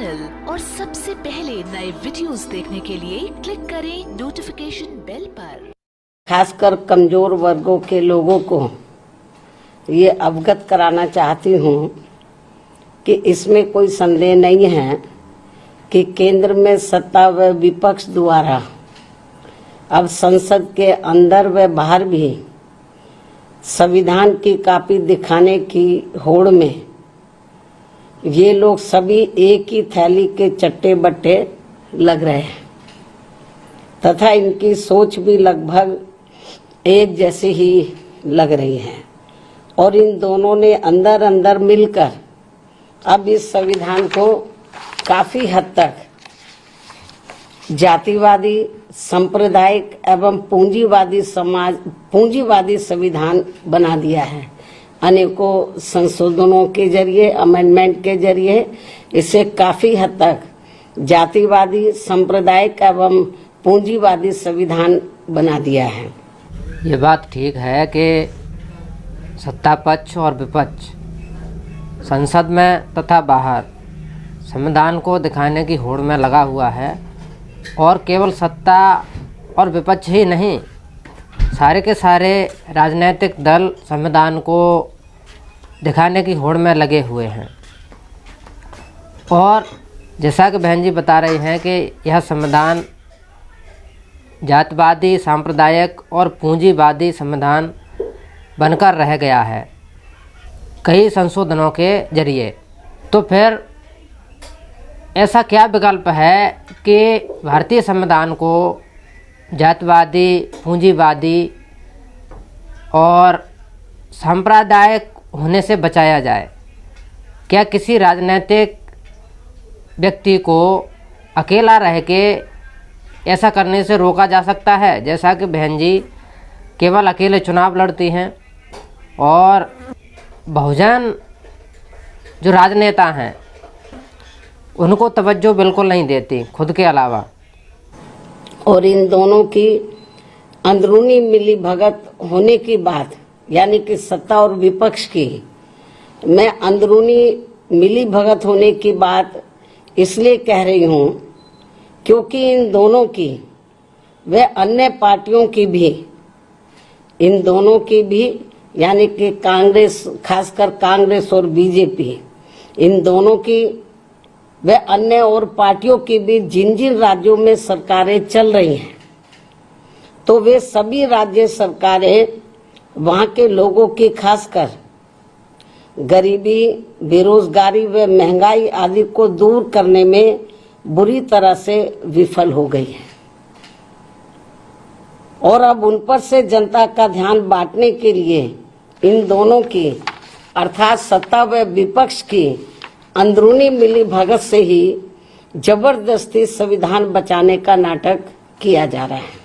Channel और सबसे पहले नए वीडियोस देखने के लिए क्लिक करें नोटिफिकेशन बेल पर। खासकर कमजोर वर्गों के लोगों को ये अवगत कराना चाहती हूँ कि इसमें कोई संदेह नहीं है कि केंद्र में सत्ता व विपक्ष द्वारा अब संसद के अंदर व बाहर भी संविधान की कॉपी दिखाने की होड़ में ये लोग सभी एक ही थैली के चट्टे बट्टे लग रहे हैं तथा इनकी सोच भी लगभग एक जैसी ही लग रही है और इन दोनों ने अंदर अंदर मिलकर अब इस संविधान को काफी हद तक जातिवादी, सांप्रदायिक एवं पूंजीवादी संविधान बना दिया है। अनेकों संशोधनों के जरिए, अमेंडमेंट के जरिए इसे काफी हद तक जातिवादी, सांप्रदायिक एवं पूंजीवादी संविधान बना दिया है। ये बात ठीक है कि सत्ता पक्ष और विपक्ष संसद में तथा बाहर संविधान को दिखाने की होड़ में लगा हुआ है और केवल सत्ता और विपक्ष ही नहीं, सारे के सारे राजनीतिक दल संविधान को दिखाने की होड़ में लगे हुए हैं। और जैसा कि बहन जी बता रही हैं कि यह संविधान जातिवादी, सांप्रदायिक और पूंजीवादी संविधान बनकर रह गया है कई संशोधनों के जरिए। तो फिर ऐसा क्या विकल्प है कि भारतीय संविधान को जातिवादी, पूंजीवादी और सांप्रदायिक होने से बचाया जाए? क्या किसी राजनीतिक व्यक्ति को अकेला रह के ऐसा करने से रोका जा सकता है? जैसा कि बहन जी केवल अकेले चुनाव लड़ती हैं और बहुजन जो राजनेता हैं उनको तवज्जो बिल्कुल नहीं देती खुद के अलावा। और इन दोनों की अंदरूनी मिलीभगत होने की बात, यानी कि सत्ता और विपक्ष की, मैं अंदरूनी मिलीभगत होने की बात इसलिए कह रही हूँ क्योंकि इन दोनों की व अन्य पार्टियों की भी, इन दोनों की भी यानी कि कांग्रेस, खासकर कांग्रेस और बीजेपी, इन दोनों की व अन्य और पार्टियों की भी जिन जिन राज्यों में सरकारें चल रही हैं, तो वे सभी राज्य सरकारें वहां के लोगों की, खासकर गरीबी, बेरोजगारी व महंगाई आदि को दूर करने में बुरी तरह से विफल हो गई है। और अब उन पर से जनता का ध्यान बांटने के लिए इन दोनों की अर्थात सत्ता व विपक्ष की अंदरूनी मिलीभगत से ही जबरदस्ती संविधान बचाने का नाटक किया जा रहा है।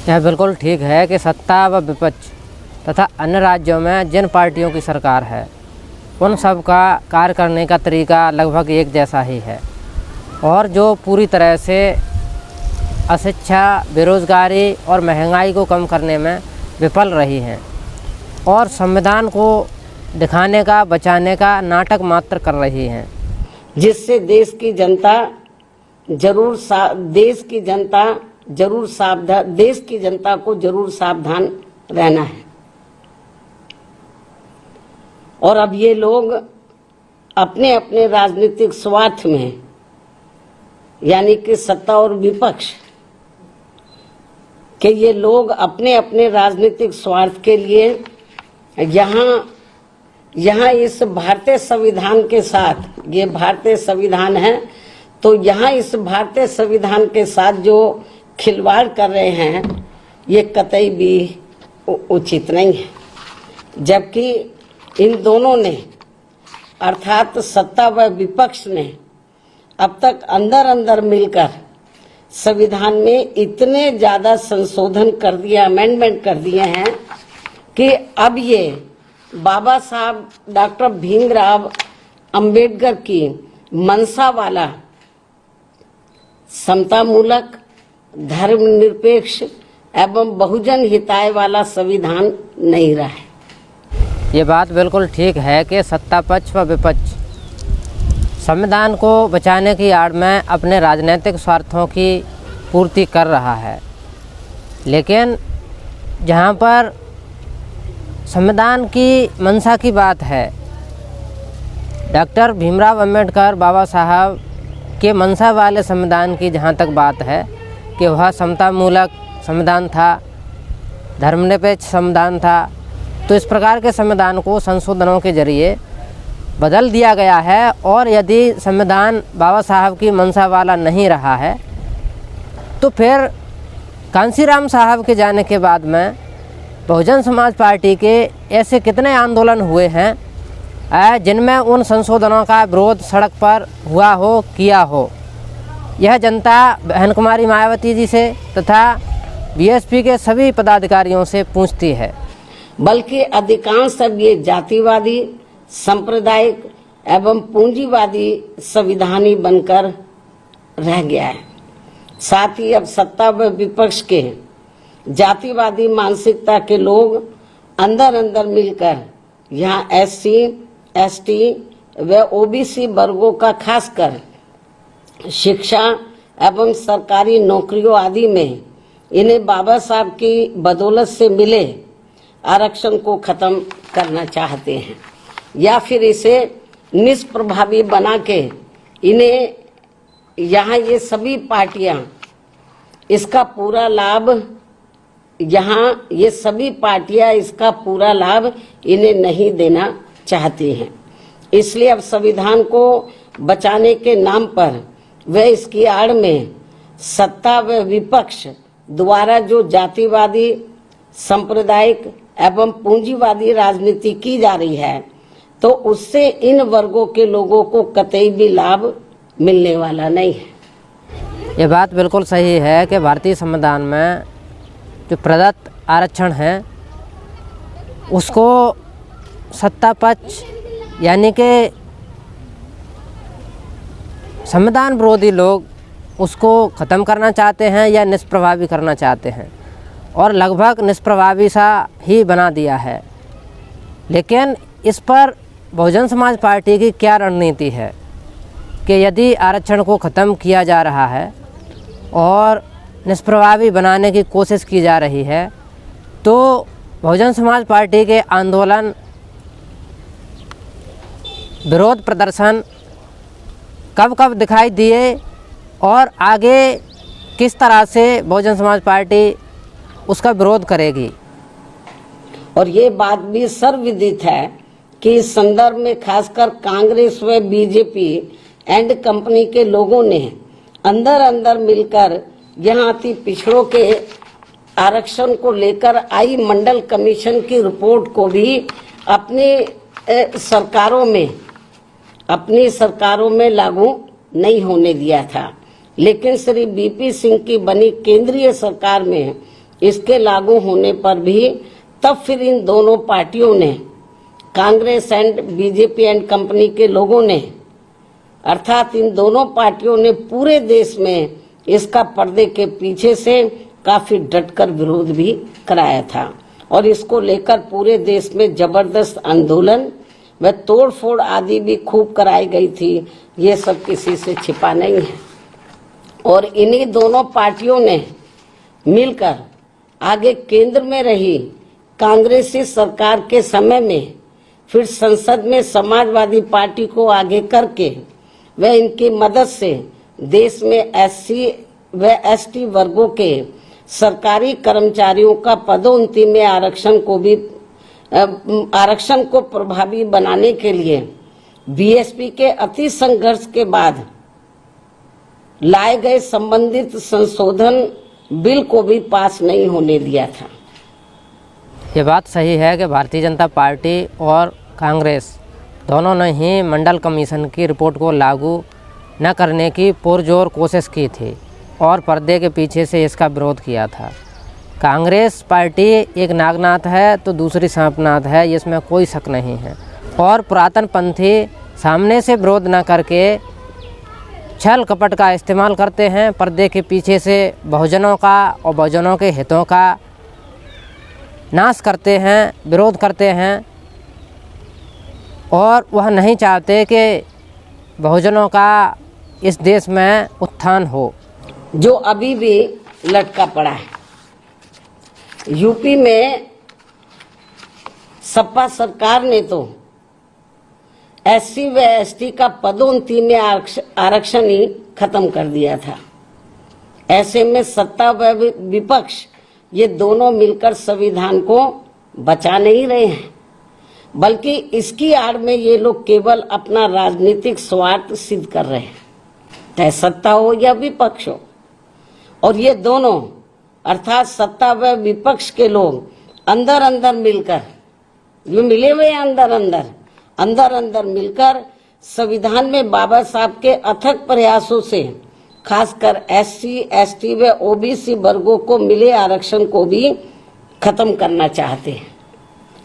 यह बिल्कुल ठीक है कि सत्ता व विपक्ष तथा अन्य राज्यों में जिन पार्टियों की सरकार है उन सब का कार्य करने का तरीका लगभग एक जैसा ही है और जो पूरी तरह से अशिक्षा, बेरोजगारी और महंगाई को कम करने में विफल रही हैं और संविधान को दिखाने का, बचाने का नाटक मात्र कर रही हैं, जिससे देश की जनता को जरूर सावधान रहना है। और अब ये लोग अपने अपने राजनीतिक स्वार्थ में, यानी कि सत्ता और विपक्ष के ये लोग अपने अपने राजनीतिक स्वार्थ के लिए यहाँ इस भारतीय संविधान के साथ, ये भारतीय संविधान है, तो यहाँ इस भारतीय संविधान के साथ जो खिलवाड़ कर रहे हैं ये कतई भी उचित नहीं है। जबकि इन दोनों ने अर्थात सत्ता व विपक्ष ने अब तक अंदर अंदर मिलकर संविधान में इतने ज्यादा संशोधन कर दिए, अमेंडमेंट कर दिए हैं कि अब ये बाबा साहब डॉक्टर भीमराव अंबेडकर की मंशा वाला समतामूलक, धर्मनिरपेक्ष एवं बहुजन हिताय वाला संविधान नहीं रहा है। ये बात बिल्कुल ठीक है कि सत्ता पक्ष व विपक्ष संविधान को बचाने की आड़ में अपने राजनीतिक स्वार्थों की पूर्ति कर रहा है। लेकिन जहाँ पर संविधान की मंशा की बात है, डॉक्टर भीमराव अंबेडकर बाबा साहब के मंशा वाले संविधान की जहाँ तक बात है कि वह समतामूलक संविधान था, धर्मनिरपेक्ष संविधान था, तो इस प्रकार के संविधान को संशोधनों के जरिए बदल दिया गया है। और यदि संविधान बाबा साहब की मंशा वाला नहीं रहा है तो फिर कांशीराम साहब के जाने के बाद में बहुजन समाज पार्टी के ऐसे कितने आंदोलन हुए हैं जिनमें उन संशोधनों का विरोध सड़क पर हुआ हो, किया हो। यह जनता बहन कुमारी मायावती जी से तथा बीएसपी के सभी पदाधिकारियों से पूछती है। बल्कि अधिकांश अब ये जातिवादी, सांप्रदायिक एवं पूंजीवादी संविधानी बनकर रह गया है। साथ ही अब सत्ता व विपक्ष के जातिवादी मानसिकता के लोग अंदर अंदर मिलकर यहाँ एससी, एसटी व ओबीसी वर्गों का खासकर शिक्षा एवं सरकारी नौकरियों आदि में इन्हें बाबा साहब की बदौलत से मिले आरक्षण को खत्म करना चाहते हैं, या फिर इसे निष्प्रभावी बना के इन्हें यहाँ ये सभी पार्टियां इसका पूरा लाभ इसका पूरा लाभ इन्हें नहीं देना चाहती हैं। इसलिए अब संविधान को बचाने के नाम पर व इसकी आड़ में सत्ता व विपक्ष द्वारा जो जातिवादी, सांप्रदायिक एवं पूंजीवादी राजनीति की जा रही है, तो उससे इन वर्गों के लोगों को कतई भी लाभ मिलने वाला नहीं है। ये बात बिल्कुल सही है कि भारतीय संविधान में जो प्रदत्त आरक्षण है उसको सत्ता पक्ष यानी कि संविधान विरोधी लोग उसको ख़त्म करना चाहते हैं या निष्प्रभावी करना चाहते हैं, और लगभग निष्प्रभावी सा ही बना दिया है। लेकिन इस पर बहुजन समाज पार्टी की क्या रणनीति है कि यदि आरक्षण को ख़त्म किया जा रहा है और निष्प्रभावी बनाने की कोशिश की जा रही है, तो बहुजन समाज पार्टी के आंदोलन, विरोध प्रदर्शन कब कब दिखाई दिए और आगे किस तरह से बहुजन समाज पार्टी उसका विरोध करेगी। और ये बात भी सर्वविदित है कि इस संदर्भ में खासकर कांग्रेस व बीजेपी एंड कंपनी के लोगों ने अंदर अंदर मिलकर यहाँ अति पिछड़ों के आरक्षण को लेकर आई मंडल कमीशन की रिपोर्ट को भी अपनी सरकारों में लागू नहीं होने दिया था। लेकिन श्री बीपी सिंह की बनी केंद्रीय सरकार में इसके लागू होने पर भी तब फिर इन दोनों पार्टियों ने, Congress and BJP and company के लोगों ने, अर्थात इन दोनों पार्टियों ने पूरे देश में इसका पर्दे के पीछे से काफी डटकर विरोध भी कराया था। और इसको लेकर पूरे देश में जबरदस्त आंदोलन व तोड़फोड़ आदि भी खूब कराई गई थी। ये सब किसी से छिपा नहीं है। और इन्हीं दोनों पार्टियों ने मिलकर आगे केंद्र में रही कांग्रेसी सरकार के समय में फिर संसद में समाजवादी पार्टी को आगे करके व इनकी मदद से देश में एससी व एसटी वर्गों के सरकारी कर्मचारियों का पदोन्नति में आरक्षण को प्रभावी बनाने के लिए बीएसपी के अति संघर्ष के बाद लाए गए संबंधित संशोधन बिल को भी पास नहीं होने दिया था। ये बात सही है कि भारतीय जनता पार्टी और कांग्रेस दोनों ने ही मंडल कमीशन की रिपोर्ट को लागू न करने की पुरजोर कोशिश की थी और पर्दे के पीछे से इसका विरोध किया था। कांग्रेस पार्टी एक नागनाथ है तो दूसरी सांपनाथ है, इसमें कोई शक नहीं है। और पुरातन पंथी सामने से विरोध न करके छल कपट का इस्तेमाल करते हैं, पर्दे के पीछे से बहुजनों का और बहुजनों के हितों का नाश करते हैं, विरोध करते हैं। और वह नहीं चाहते कि बहुजनों का इस देश में उत्थान हो। जो अभी भी लटका पड़ा है। यूपी में सपा सरकार ने तो SC व ST का पदोन्नति में आरक्षण ही खत्म कर दिया था। ऐसे में सत्ता व विपक्ष ये दोनों मिलकर संविधान को बचा नहीं रहे हैं, बल्कि इसकी आड़ में ये लोग केवल अपना राजनीतिक स्वार्थ सिद्ध कर रहे हैं, चाहे सत्ता हो या विपक्ष हो। और ये दोनों अर्थात सत्ता व विपक्ष के लोग अंदर अंदर मिलकर, जो मिले हुए अंदर अंदर मिलकर संविधान में बाबा साहब के अथक प्रयासों से खासकर SC, ST व OBC वर्गों को मिले आरक्षण को भी खत्म करना चाहते हैं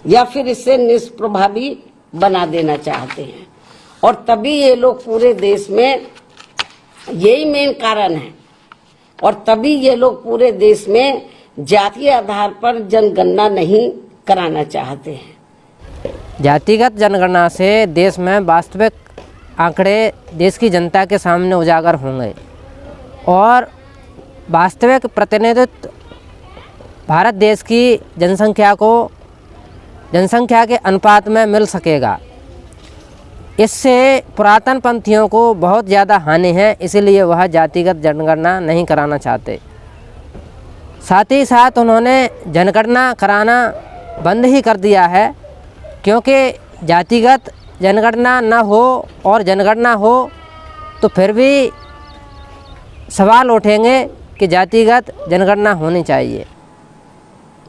या फिर इसे निष्प्रभावी बना देना चाहते हैं। और तभी ये लोग पूरे देश में, यही मेन कारण है, और तभी ये लोग पूरे देश में जातीय आधार पर जनगणना नहीं कराना चाहते हैं। जातिगत जनगणना से देश में वास्तविक आंकड़े देश की जनता के सामने उजागर होंगे और वास्तविक प्रतिनिधित्व भारत देश की जनसंख्या के अनुपात में मिल सकेगा। इससे पुरातन पंथियों को बहुत ज़्यादा हानि है, इसीलिए वह जातिगत जनगणना नहीं कराना चाहते। साथ ही साथ उन्होंने जनगणना कराना बंद ही कर दिया है, क्योंकि जातिगत जनगणना न हो और जनगणना हो तो फिर भी सवाल उठेंगे कि जातिगत जनगणना होनी चाहिए।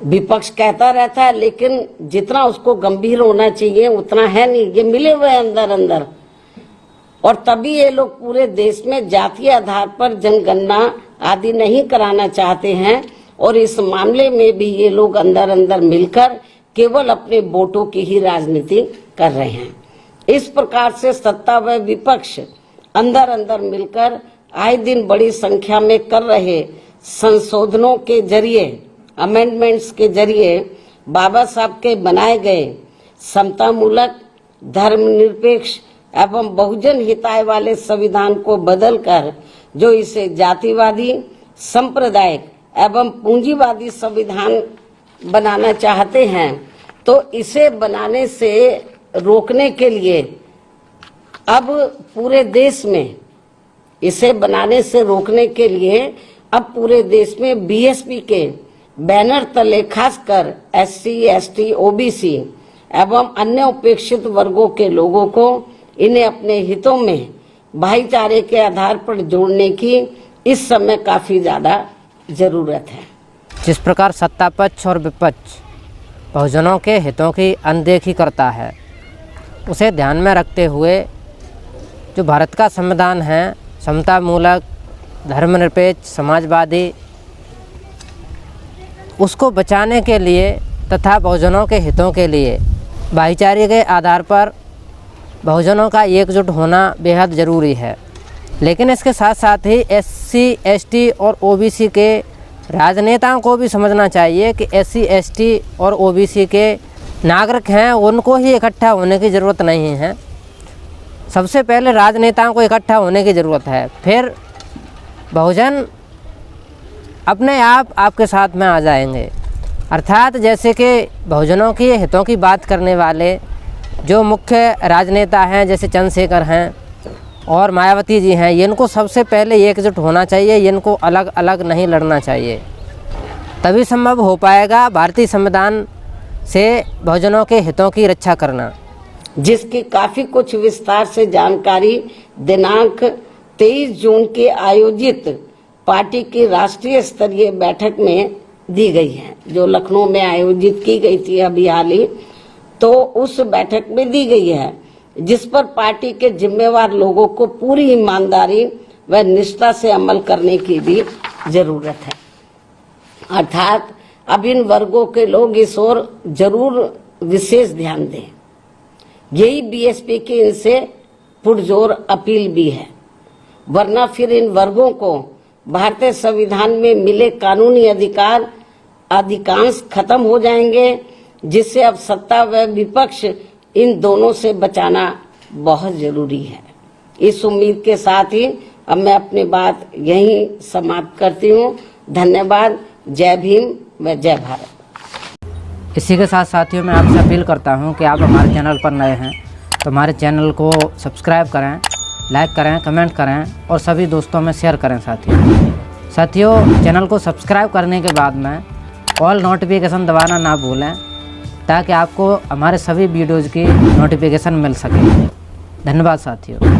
विपक्ष कहता रहता है, लेकिन जितना उसको गंभीर होना चाहिए उतना है नहीं। ये मिले हुए अंदर और तभी ये लोग पूरे देश में जातीय आधार पर जनगणना आदि नहीं कराना चाहते हैं। और इस मामले में भी ये लोग अंदर मिलकर केवल अपने वोटों की ही राजनीति कर रहे हैं। इस प्रकार से सत्ता व विपक्ष अंदर मिलकर आए दिन बड़ी संख्या में कर रहे संशोधनों के जरिए, अमेंडमेंट्स के जरिए बाबा साहब के बनाए गए समतामूलक, धर्मनिरपेक्ष एवं बहुजन हिताय वाले संविधान को बदलकर जो इसे जातिवादी, सांप्रदायिक एवं पूंजीवादी संविधान बनाना चाहते हैं, तो इसे बनाने से रोकने के लिए अब पूरे देश में, इसे बनाने से रोकने के लिए अब पूरे देश में BSP के बैनर तले खासकर SC, ST, OBC एवं अन्य उपेक्षित वर्गों के लोगों को इन्हें अपने हितों में भाईचारे के आधार पर जोड़ने की इस समय काफी ज्यादा जरूरत है। जिस प्रकार सत्ता पक्ष और विपक्ष बहुजनों के हितों की अनदेखी करता है, उसे ध्यान में रखते हुए जो भारत का संविधान है, समतामूलक, धर्मनिरपेक्ष, समाजवादी, उसको बचाने के लिए तथा बहुजनों के हितों के लिए भाईचारे के आधार पर बहुजनों का एकजुट होना बेहद ज़रूरी है। लेकिन इसके साथ साथ ही SC, ST और OBC के राजनेताओं को भी समझना चाहिए कि SC, ST और OBC के नागरिक हैं, उनको ही इकट्ठा होने की ज़रूरत नहीं है। सबसे पहले राजनेताओं को इकट्ठा होने की ज़रूरत है, फिर बहुजन अपने आप आपके साथ में आ जाएंगे। अर्थात जैसे कि बहुजनों के हितों की बात करने वाले जो मुख्य राजनेता हैं, जैसे चंद्रशेखर हैं और मायावती जी हैं, इनको सबसे पहले एकजुट होना चाहिए, इनको अलग अलग नहीं लड़ना चाहिए। तभी संभव हो पाएगा भारतीय संविधान से बहुजनों के हितों की रक्षा करना, जिसकी काफी कुछ विस्तार से जानकारी दिनांक 23 जून के आयोजित पार्टी की राष्ट्रीय स्तरीय बैठक में दी गई है, जो लखनऊ में आयोजित की गई थी अभी हाल ही। तो उस बैठक में दी गई है, जिस पर पार्टी के जिम्मेवार लोगों को पूरी ईमानदारी व निष्ठा से अमल करने की भी जरूरत है। अर्थात अब इन वर्गों के लोग इस ओर जरूर विशेष ध्यान दें। यही BSP की इनसे पुरजोर अपील भी है, वरना फिर इन वर्गों को भारतीय संविधान में मिले कानूनी अधिकांश खत्म हो जाएंगे, जिससे अब सत्ता व विपक्ष इन दोनों से बचाना बहुत जरूरी है। इस उम्मीद के साथ ही अब मैं अपनी बात यहीं समाप्त करती हूँ। धन्यवाद। जय भीम व जय भारत। इसी के साथ साथियों मैं आपसे अपील करता हूं कि आप हमारे चैनल पर नए हैं तो हमारे चैनल को सब्सक्राइब करें, लाइक करें, कमेंट करें और सभी दोस्तों में शेयर करें। साथियों चैनल को सब्सक्राइब करने के बाद में ऑल नोटिफिकेशन दबाना ना भूलें ताकि आपको हमारे सभी वीडियोज़ की नोटिफिकेशन मिल सके। धन्यवाद साथियों।